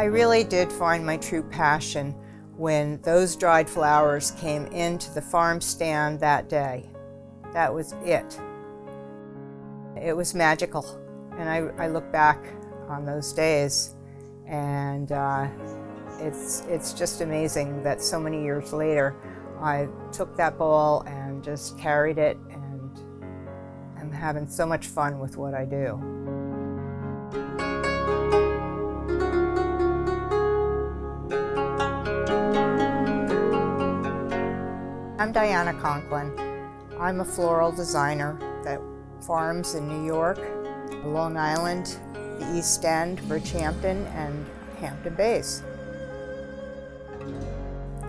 I really did find my true passion when those dried flowers came into the farm stand that day. That was it. It was magical. And I look back on those days, and it's just amazing that so many years later I took that ball and just carried it, and I'm having so much fun with what I do. I'm Diana Conklin. I'm a floral designer that farms in New York, Long Island, the East End, Bridgehampton, and Hampton Bays.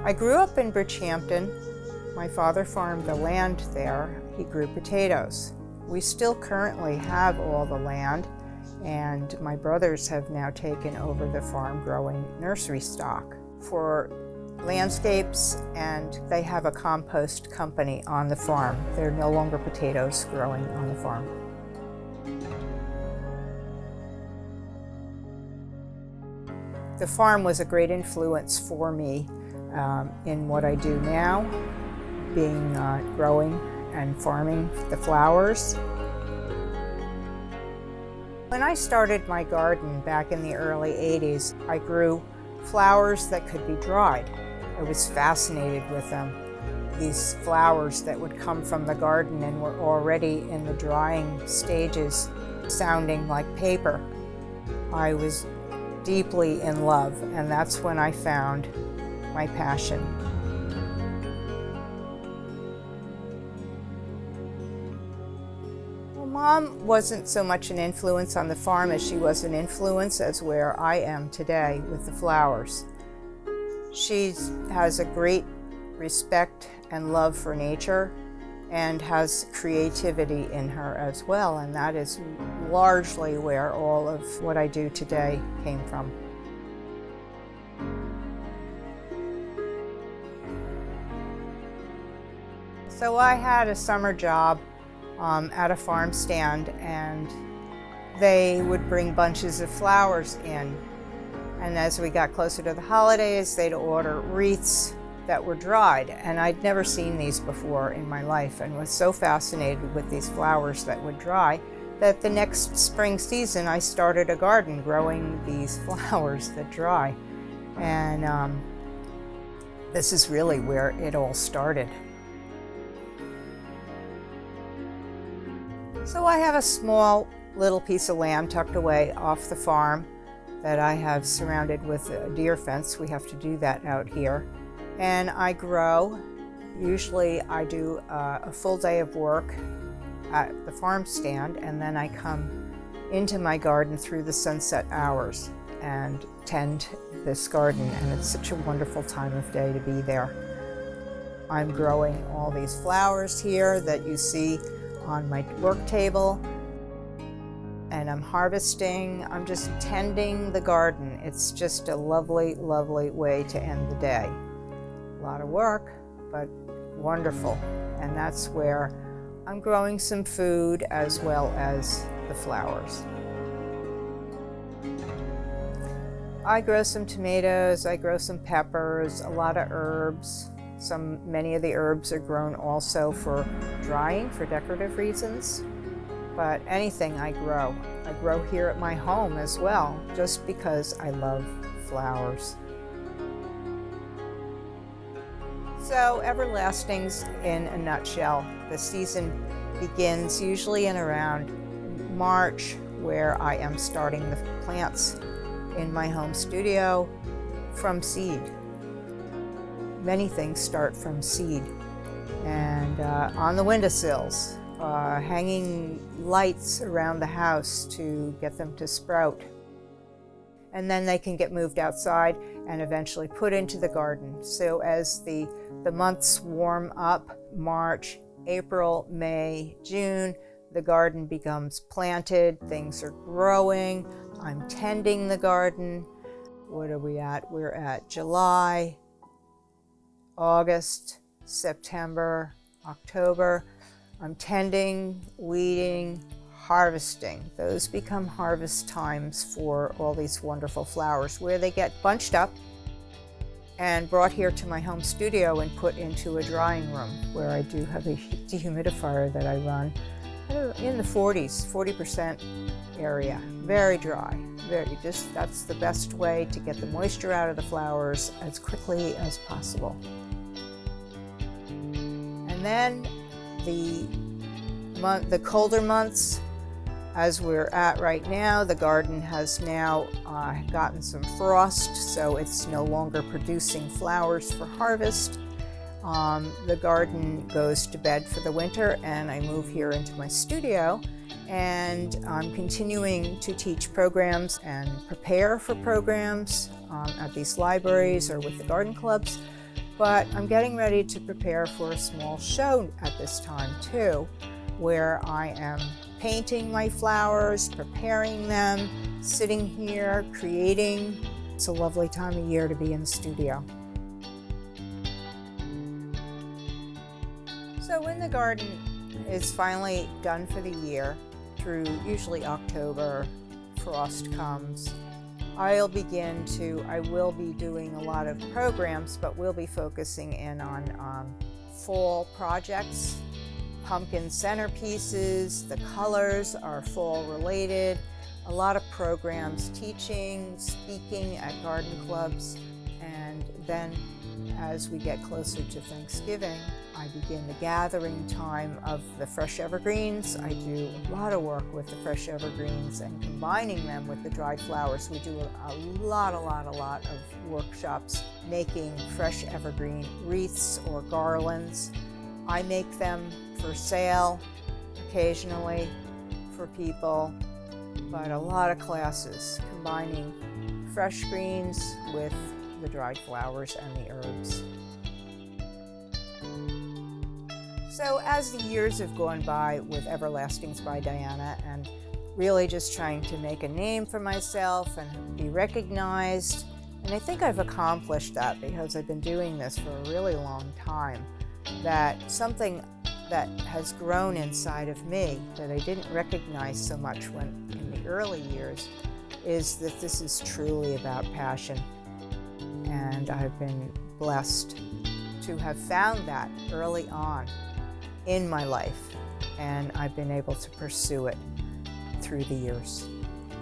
I grew up in Bridgehampton. My father farmed the land there. He grew potatoes. We still currently have all the land, and my brothers have now taken over the farm growing nursery stock for landscapes, and they have a compost company on the farm. There are no longer potatoes growing on the farm. The farm was a great influence for me in what I do now, being growing and farming the flowers. When I started my garden back in the early 80s, I grew flowers that could be dried. I was fascinated with them. These flowers that would come from the garden and were already in the drying stages, sounding like paper. I was deeply in love, and that's when I found my passion. Well, Mom wasn't so much an influence on the farm as she was an influence as where I am today with the flowers. She has a great respect and love for nature and has creativity in her as well, and that is largely where all of what I do today came from. So I had a summer job at a farm stand, and they would bring bunches of flowers in. And as we got closer to the holidays, they'd order wreaths that were dried. And I'd never seen these before in my life, and was so fascinated with these flowers that would dry that the next spring season I started a garden growing these flowers that dry. And this is really where it all started. So I have a small little piece of land tucked away off the farm that I have surrounded with a deer fence. We have to do that out here. And I grow. Usually I do a full day of work at the farm stand, and then I come into my garden through the sunset hours and tend this garden, and it's such a wonderful time of day to be there. I'm growing all these flowers here that you see on my work table, and I'm harvesting. I'm just tending the garden. It's just a lovely, lovely way to end the day. A lot of work, but wonderful. And that's where I'm growing some food as well as the flowers. I grow some tomatoes, I grow some peppers, a lot of herbs. Many of the herbs are grown also for drying, for decorative reasons. But anything I grow here at my home as well, just because I love flowers. So everlasting's in a nutshell. The season begins usually in around March, where I am starting the plants in my home studio from seed. Many things start from seed. And on the windowsills, hanging lights around the house to get them to sprout. And then they can get moved outside and eventually put into the garden. So as the months warm up, March, April, May, June, the garden becomes planted, things are growing, I'm tending the garden. What are we at? We're at July, August, September, October. I'm tending, weeding, harvesting. Those become harvest times for all these wonderful flowers, where they get bunched up and brought here to my home studio and put into a drying room, where I do have a dehumidifier that I run in the 40% area. Very dry. That's the best way to get the moisture out of the flowers as quickly as possible. And then the colder months, as we're at right now, the garden has now gotten some frost, so it's no longer producing flowers for harvest. The garden goes to bed for the winter, and I move here into my studio, and I'm continuing to teach programs and prepare for programs at these libraries or with the garden clubs. But I'm getting ready to prepare for a small show at this time too, where I am painting my flowers, preparing them, sitting here, creating. It's a lovely time of year to be in the studio. So when the garden is finally done for the year, through usually October, frost comes, I will be doing a lot of programs, but we'll be focusing in on fall projects, pumpkin centerpieces. The colors are fall related. A lot of programs, teaching, speaking at garden clubs. And then as we get closer to Thanksgiving, I begin the gathering time of the fresh evergreens. I do a lot of work with the fresh evergreens and combining them with the dried flowers. We do a lot of workshops making fresh evergreen wreaths or garlands. I make them for sale occasionally for people, but a lot of classes combining fresh greens with the dried flowers and the herbs. So as the years have gone by with Everlastings by Diana, and really just trying to make a name for myself and be recognized, and I think I've accomplished that because I've been doing this for a really long time, that something that has grown inside of me that I didn't recognize so much when in the early years is that this is truly about passion. And I've been blessed to have found that early on in my life, and I've been able to pursue it through the years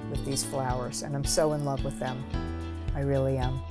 with these flowers, and I'm so in love with them. I really am.